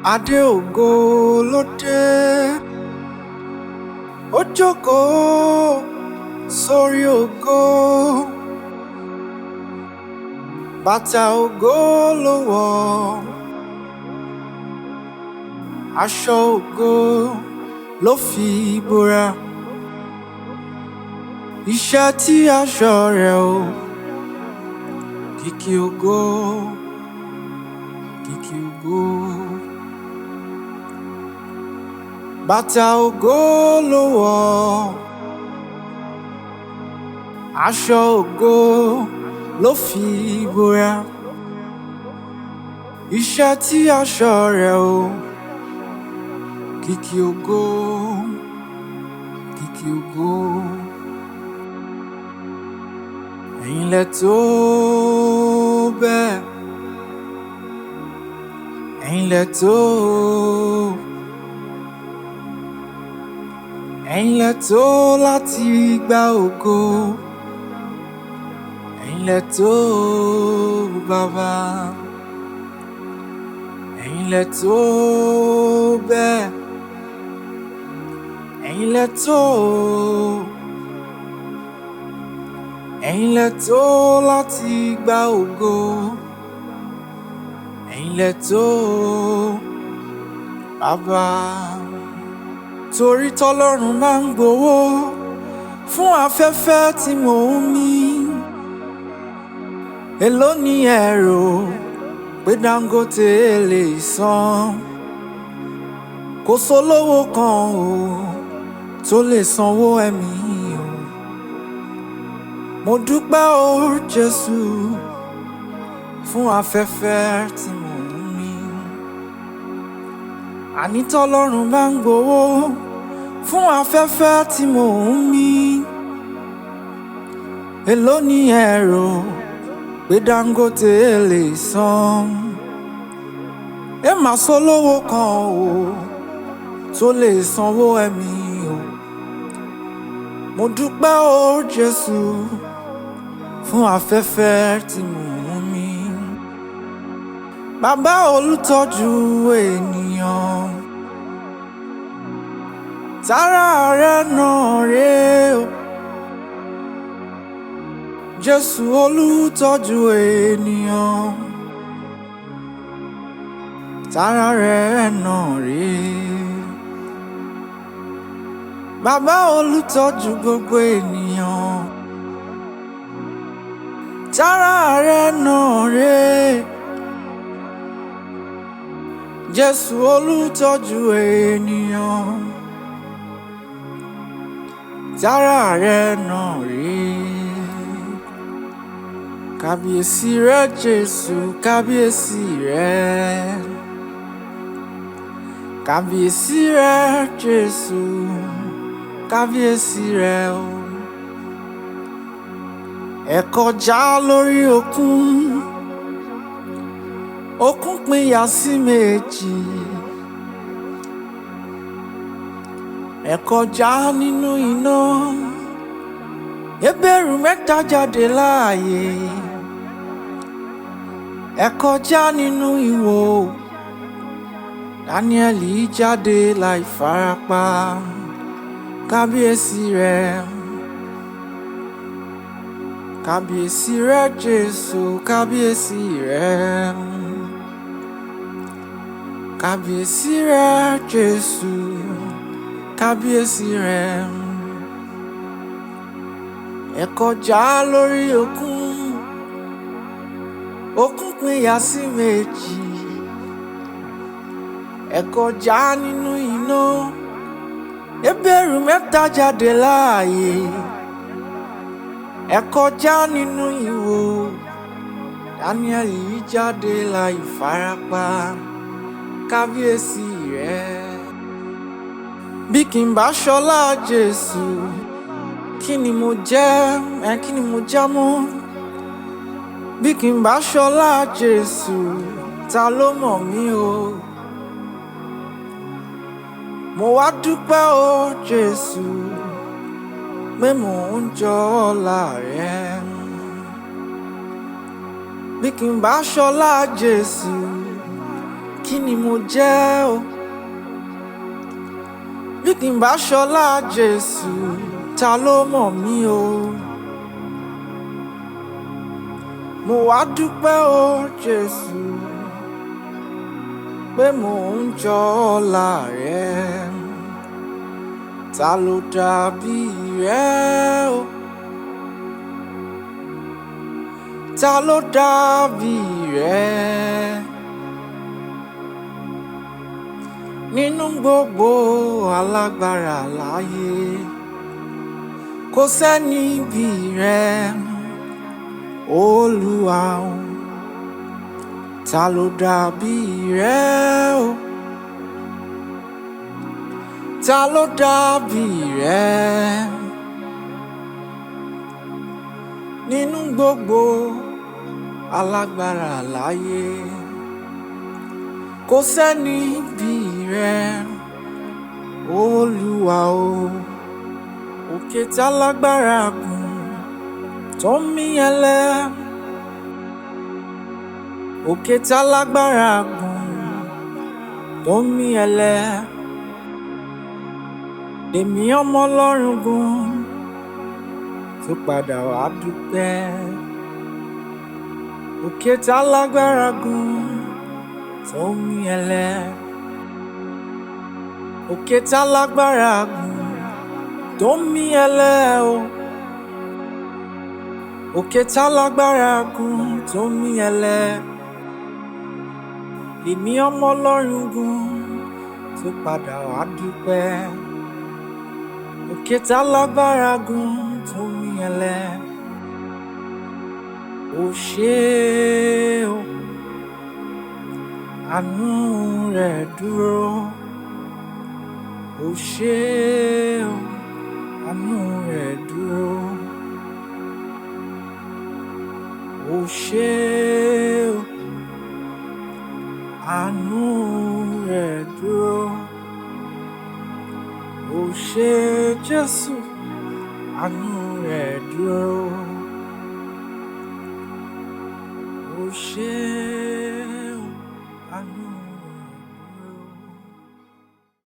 Adé ògo ló dé, ó jókòó sórí ògo, bàtà ògo ló wọ̀, aṣọ ògo ló fi bora, iṣẹ́ tí aṣọ rẹ̀ o, kìkì ògo, kìkì ògo. Bàtà ògo ló wọ̀, aṣọ ògo ló fi bora, iṣẹ́ tí aṣọ rẹ̀ o, kìkì ògo, kìkì ògo. Ẹ̀yin lẹ tó bẹ́ẹ̀, ẹ̀yin lẹ tó, ẹ̀yin lẹ tó láti gba ògo, ẹ̀yin lẹ tó bàbá, ẹ̀yin lẹ tó bẹ́ẹ̀, ẹ̀yin lẹ tó, ẹ̀yin lẹ tó láti gba ògo, ẹ̀yin lẹ tó bàbá. Torí tọ́lọ́run máa ń gbowó fún afẹ́fẹ́ tí mò ń mí. Èló ni ẹ rò pé Dangote lè san? Kò sólówó kan o tó lè sanwó ẹ̀mí o. Mo dúpẹ́ o Jésù fún afẹ́fẹ́ tí mò ń mí. Àní tọ́lọ́run bá ń gbowó fún afẹ́fẹ́ tí mò ń mí. Èló ni ẹ rò pé Dangote lè san? Ẹ má sólówó kan o tó lè sanwó ẹ̀mí o. Mo dúpẹ́ o Jésù fún afẹ́fẹ́ tí mò ń mí. Bàbá olùtọ́jú ènìyàn, tara rẹ̀ náà rè o. Jésù olùtọ́jú ènìyàn, tara rẹ̀ náà rè. Bàbá olùtọ́jú gbogbo ènìyàn, tara rẹ̀ náà rè. Jésù olùtọ́jú ènìyàn, tara rẹ̀ náà rè. Kábíyèsí rẹ Jésù, kábíyèsí rẹ. Kábíyèsí rẹ Jésù, kábíyèsí rẹ o. Ẹ kọjá lórí òkun, òkun pínyà sí méjì. Ẹ kọjá nínú iná, Hébérù mẹ́ta jáde láàyè. Ẹ kọjá nínú ìwò, Dáníẹ́lì jáde láì farapa. Kábíyèsí rẹ, kábíyèsí rẹ Jésù, kábíyèsí rẹ. Kábíyèsí rẹ Jésù, kábíyèsí rẹ. Ẹ kọjá lórí òkun, òkun pínyà sí méjì. Ẹ kọjá nínú iná, Hébérù mẹ́ta jáde láàyè. Ẹ kọjá nínú ìwò, Dáníẹ́lì jáde láì farapa. Kábíyèsí rẹ. Bí kì í bá ṣọlá Jésù, kí ni mo jẹ́, kí ni mo já mọ́? Bí kì í bá ṣọlá Jésù, ta ló mọ̀ mí o? Mo wá dúpẹ́ o Jésù pé mò ń jọ ọlá rẹ. Bí kì í bá ṣọlá Jésù, kí ni mo jẹ́ o bí kì í bá ṣọlá Jésù ta ló mọ̀ mí o. Mo wá dúpẹ́ o Jésù pé mò ń jọ ọlá rẹ. Ta ló dàbí rẹ o? Ta ló dàbí rẹ? Nínú gbogbo alágbára láyé kò sẹ́ni bí rẹ Olúwa o. Ta ló dàbí rẹ o? Ta ló dàbí rẹ? Nínú gbogbo alágbára láyé kò sẹ́ni bí rẹ Olúwa o. Òkè tá lágbára gùn tó ń mí ẹlẹ́, òkè tá lágbára gùn tó ń mí ẹlẹ́, èmi ọmọ Ọlọ́run gùn tó padà wá dúpẹ́. Òkè tá lágbára gùn tó ń mí ẹlẹ́, òkè tá lágbára gùn tó ń mí ẹlẹ́ o. Òkè tá lágbára gùn tó ń mí ẹlẹ́, èmi ọmọ Ọlọ́run gùn tó padà wá dúpẹ́. Òkè tá lágbára gùn tó ń mí ẹlẹ́, ó ṣé o, àánú rẹ̀ dúró. Ó ṣé o, àánú rẹ̀ dúró. Ó ṣé o, àánú rẹ̀ dúró. Ó ṣé Jésù, àánú rẹ̀ dúró.